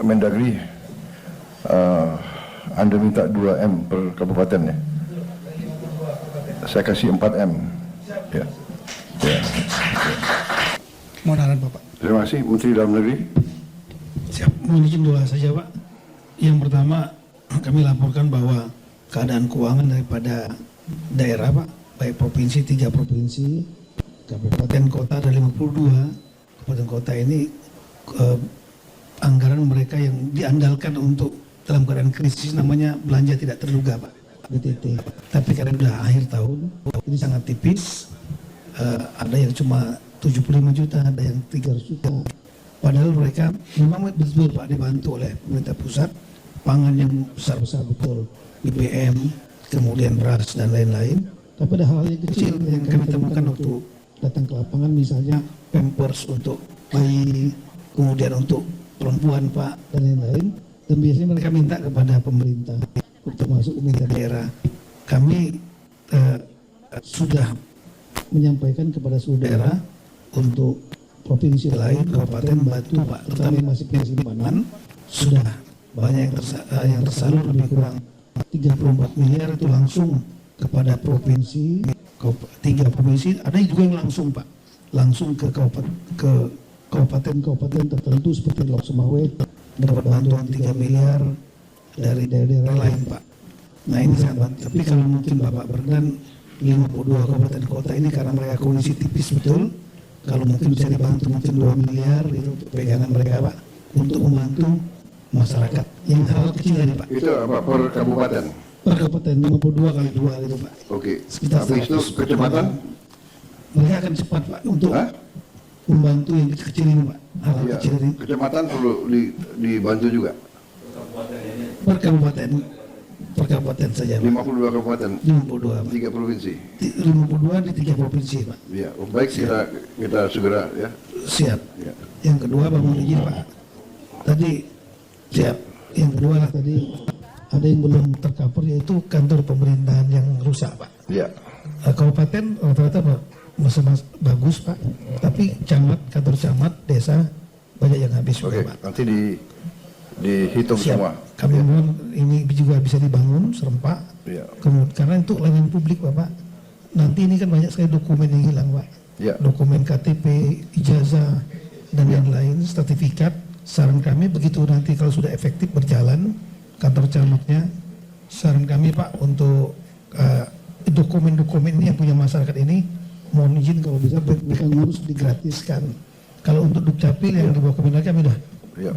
Mendagri, Anda minta 2M per kabupaten ya? Saya kasih 4M. Ya. Ya. Mohon arahan Bapak. Terima kasih, Menteri Dalam Negeri. Siap, mohon izin dua saja Pak. Yang pertama, kami laporkan bahwa keadaan keuangan daripada daerah Pak, baik provinsi, 3 provinsi, kabupaten kota ada 52, kabupaten kota ini anggaran mereka yang diandalkan untuk dalam keadaan krisis namanya belanja tidak terduga Pak, BTT. Tapi karena sudah akhir tahun, ini sangat tipis, ada yang cuma 75 juta, ada yang 300 juta. Padahal mereka memang betul Pak dibantu oleh pemerintah pusat, pangan yang besar-besar betul, BBM, kemudian beras dan lain-lain. Tapi ada hal yang kecil yang kami temukan waktu datang ke lapangan, misalnya pampers untuk bayi, kemudian untuk perempuan Pak, dan lain-lain. Dan biasanya mereka minta kepada pemerintah, termasuk pemerintah daerah. Kami sudah menyampaikan kepada seluruh daerah untuk provinsi lain, kabupaten bantu Pak, terutama yang masih punya simpanan, sudah banyak yang tersalur lebih kurang 34 miliar itu langsung kepada provinsi, 3 provinsi, ada juga yang langsung Pak, langsung ke kabupaten tertentu seperti Lok Sumawe, dapat bantuan 3 miliar dari daerah-daerah lain Pak. Nah ini sangat bantu. Tapi kalau mungkin Bapak berkenan 52 kabupaten kota ini karena mereka kondisi tipis betul, kalau mungkin bisa dibantu mungkin 2 miliar itu untuk pegangan mereka Pak, untuk membantu masyarakat yang hal kecil ini Pak. Itu apa per kabupaten? Per kabupaten 52 kali 2 gitu Pak. Oke. Sekitar Habis itu kecamatan? Mereka akan cepat Pak untuk membantu yang kecil-kecil ini Pak. Hal Ya, kecil ini. kecamatan perlu dibantu juga. Per kabupaten saja Pak. 52 kabupaten, 52 Pak. 3 provinsi. 52 di 3 provinsi Pak. Ya, baik kita segera ya. Siap. Ya. Yang kedua Pak, mohon izin Pak. Tadi siap. Yang kedua lah tadi ada yang belum tercover yaitu kantor pemerintahan yang rusak Pak. Ya. Kabupaten rata-rata masih bagus Pak. Tapi kantor camat, desa banyak yang habis Oke, Pak. nanti dihitung Siap. semua. Kami mohon ini juga bisa dibangun serempak. Ya. Kemudian karena untuk layanan publik Bapak. Nanti ini kan banyak sekali dokumen yang hilang Pak. Ya. Dokumen KTP, ijazah dan yang lain, sertifikat. Saran kami begitu nanti kalau sudah efektif berjalan kantor camatnya, saran kami Pak untuk dokumen-dokumen ini yang punya masyarakat ini mohon izin kalau bisa bukan ngurus digratiskan. Kalau untuk Dukcapil yang di bawah Kementerian kami sudah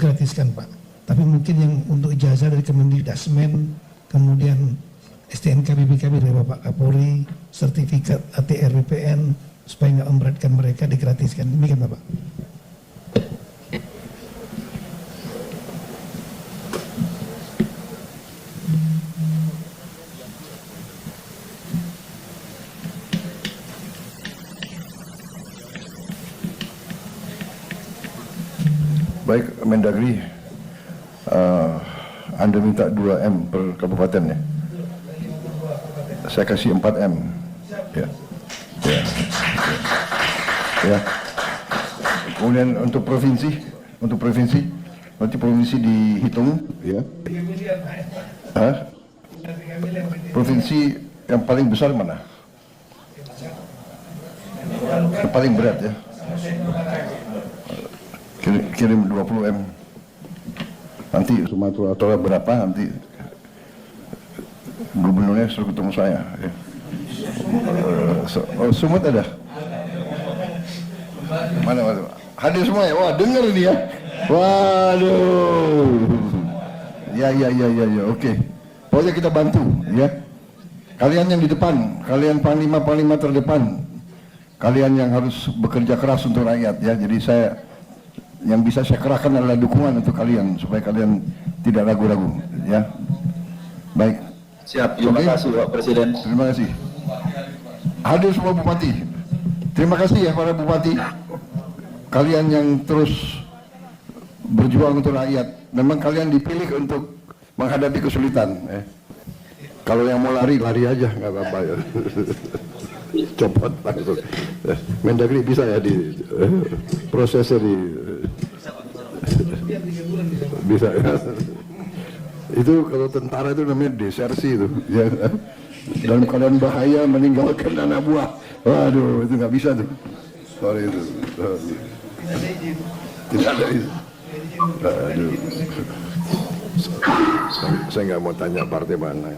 gratiskan Pak. Tapi mungkin yang untuk ijazah dari Kemendikbudrismen, kemudian STNK BPKB dari Bapak Kapolri, sertifikat ATR BPN supaya nggak memberatkan mereka digratiskan. Demikian Bapak. Baik, Mendagri, Anda minta 2M per kabupaten ya? Saya kasih 4M. Ya. Ya. Ya. Kemudian untuk provinsi, nanti provinsi dihitung, ya. Provinsi yang paling besar mana? Yang paling berat ya? Kirim 20M. Nanti Sumatera Utara berapa nanti gubernurnya suruh ketemu saya ya. Sumut ada? Mana? Hadir semua ya? Wah, dengar ini ya. Waduh. Ya, oke. Pokoknya kita bantu ya. Kalian yang di depan, kalian panglima terdepan, kalian yang harus bekerja keras untuk rakyat ya. Jadi yang bisa saya kerahkan adalah dukungan untuk kalian supaya kalian tidak ragu-ragu ya. Baik. Siap, terima kasih Pak Presiden. Terima kasih. Hadir semua bupati. Terima kasih ya para bupati. Kalian yang terus berjuang untuk rakyat. Memang kalian dipilih untuk menghadapi kesulitan. Kalau yang mau lari aja, nggak apa-apa ya. Copot langsung. Mendagri bisa ya di prosesnya di Bisa. Itu kalau tentara itu namanya desersi itu. Ya. Dalam keadaan bahaya meninggalkan anak buah. Waduh, itu nggak bisa tuh. Sorry itu. Tidak ada izin. Aduh. Saya nggak mau tanya partai mana.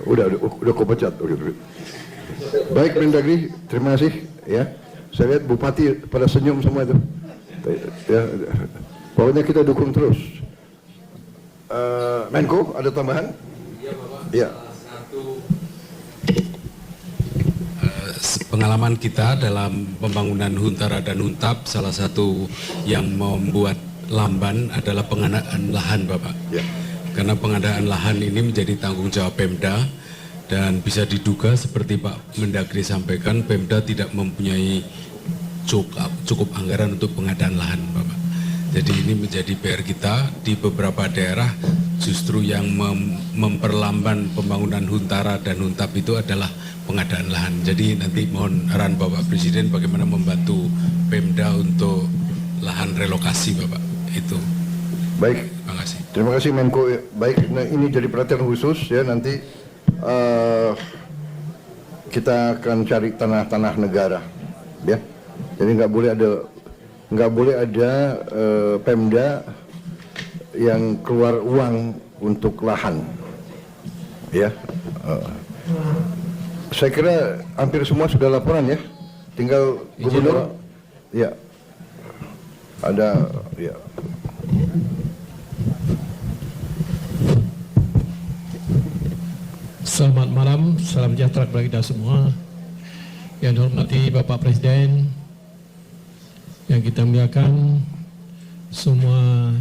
Udah kau pecat. Baik Mendagri, terima kasih. Ya, saya lihat Bupati pada senyum semua itu. Ya, pokoknya kita dukung terus. Menko, ada tambahan? Iya Bapak. Ya. Pengalaman kita dalam pembangunan Huntara dan Huntap, salah satu yang membuat lamban adalah pengadaan lahan, Bapak. Ya. Karena pengadaan lahan ini menjadi tanggung jawab Pemda, dan bisa diduga seperti Pak Mendagri sampaikan, Pemda tidak mempunyai cukup anggaran untuk pengadaan lahan, Bapak. Jadi ini menjadi PR kita di beberapa daerah, justru yang memperlamban pembangunan Huntara dan Huntap itu adalah pengadaan lahan. Jadi nanti mohon arahan Bapak Presiden bagaimana membantu Pemda untuk lahan relokasi, Bapak. Itu. Baik. Terima kasih. Terima kasih Menko. Baik, nah ini jadi perhatian khusus ya, nanti kita akan cari tanah-tanah negara, ya. Jadi nggak boleh ada Pemda yang keluar uang untuk lahan, ya. Saya kira hampir semua sudah laporan ya, tinggal gubernur, ya. Ada, ya. Selamat malam, salam sejahtera kepada kita semua. Yang dihormati Bapak Presiden, yang kita muliakan semua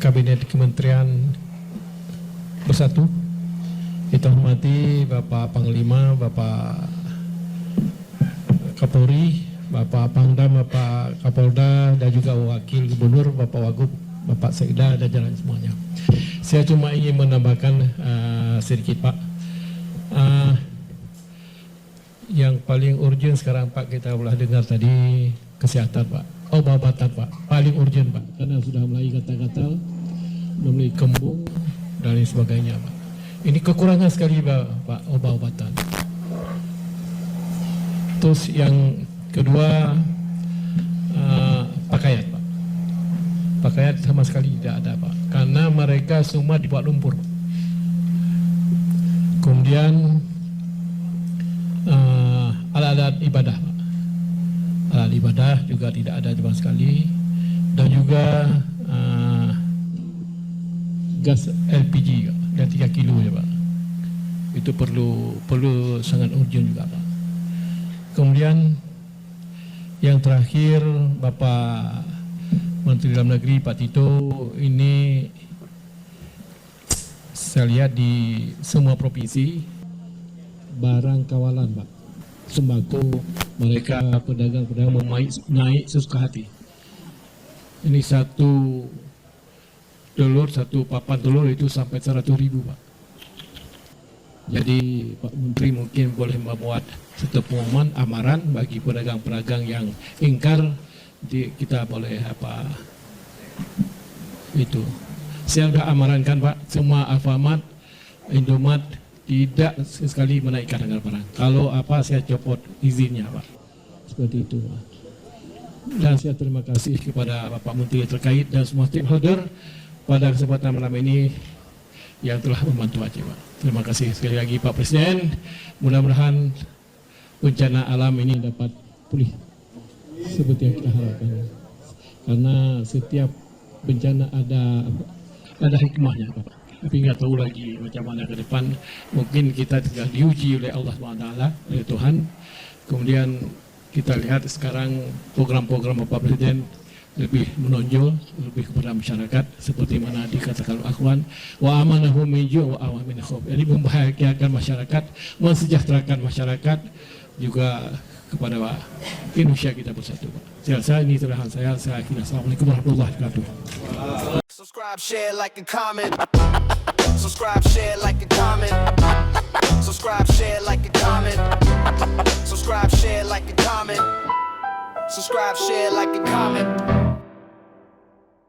Kabinet Kementerian bersatu. Kita hormati Bapak Panglima, Bapak Kapolri, Bapak Pangdam, Bapak Kapolda, dan juga Wakil Gubernur, Bapak Wagub, Bapak Sekda, dan jalan semuanya. Saya cuma ingin menambahkan sedikit Pak. Yang paling urgent sekarang Pak, kita telah dengar tadi kesehatan Pak. Obat-obatan Pak, paling urgent Pak. Karena sudah mulai gatal-gatal, mulai kembung dan lain sebagainya Pak. Ini kekurangan sekali Pak, obat-obatan. Terus yang kedua, pakaian Pak. Pakaian sama sekali tidak ada Pak, karena mereka semua dibuat lumpur. Kemudian alat-alat ibadah Pak. Alat ibadah juga tidak ada sama sekali. Dan juga gas LPG dan 3 kilo ya Pak. Itu perlu sangat urgent juga Pak. Kemudian yang terakhir Bapak Menteri Dalam Negeri Pak Tito, ini saya lihat di semua provinsi barang kawalan Pak, sembako mereka pedagang-pedagang naik sesuka hati. Ini satu papan telur itu sampai 100.000 Pak. Jadi Pak Menteri mungkin boleh membuat satu pengumuman amaran bagi pedagang-pedagang yang ingkar. Kita boleh itu. Saya sudah amarankan Pak, semua Alfamart, Indomaret tidak sekali menaikkan harga barang. Kalau saya copot izinnya Pak. Seperti itu Pak. Dan saya terima kasih kepada Bapak Menteri terkait dan semua stakeholder pada kesempatan malam ini yang telah membantu Aceh Pak. Terima kasih sekali lagi Pak Presiden. Mudah-mudahan bencana alam ini dapat pulih seperti yang kita harapkan, karena setiap bencana ada hikmahnya Pak. Tapi nggak tahu lagi macam mana ke depan. Mungkin kita tidak diuji oleh Allah SWT, oleh Tuhan. Kemudian kita lihat sekarang program-program Bapak Presiden lebih menonjol, lebih kepada masyarakat, seperti mana dikatakan Al-Akhwan, wa amanahum min ju' wa aman min khauf. Jadi membahagiakan masyarakat, mensejahterakan masyarakat, juga kepada Indonesia kita bersatu. Saya ini terakhir saya akhiri. Assalamualaikum warahmatullahi wabarakatuh. Subscribe, share, like, and comment. Subscribe, share, like, and comment. Subscribe, share, like, and comment. Subscribe, share, like, and comment. Subscribe, share, like, and comment.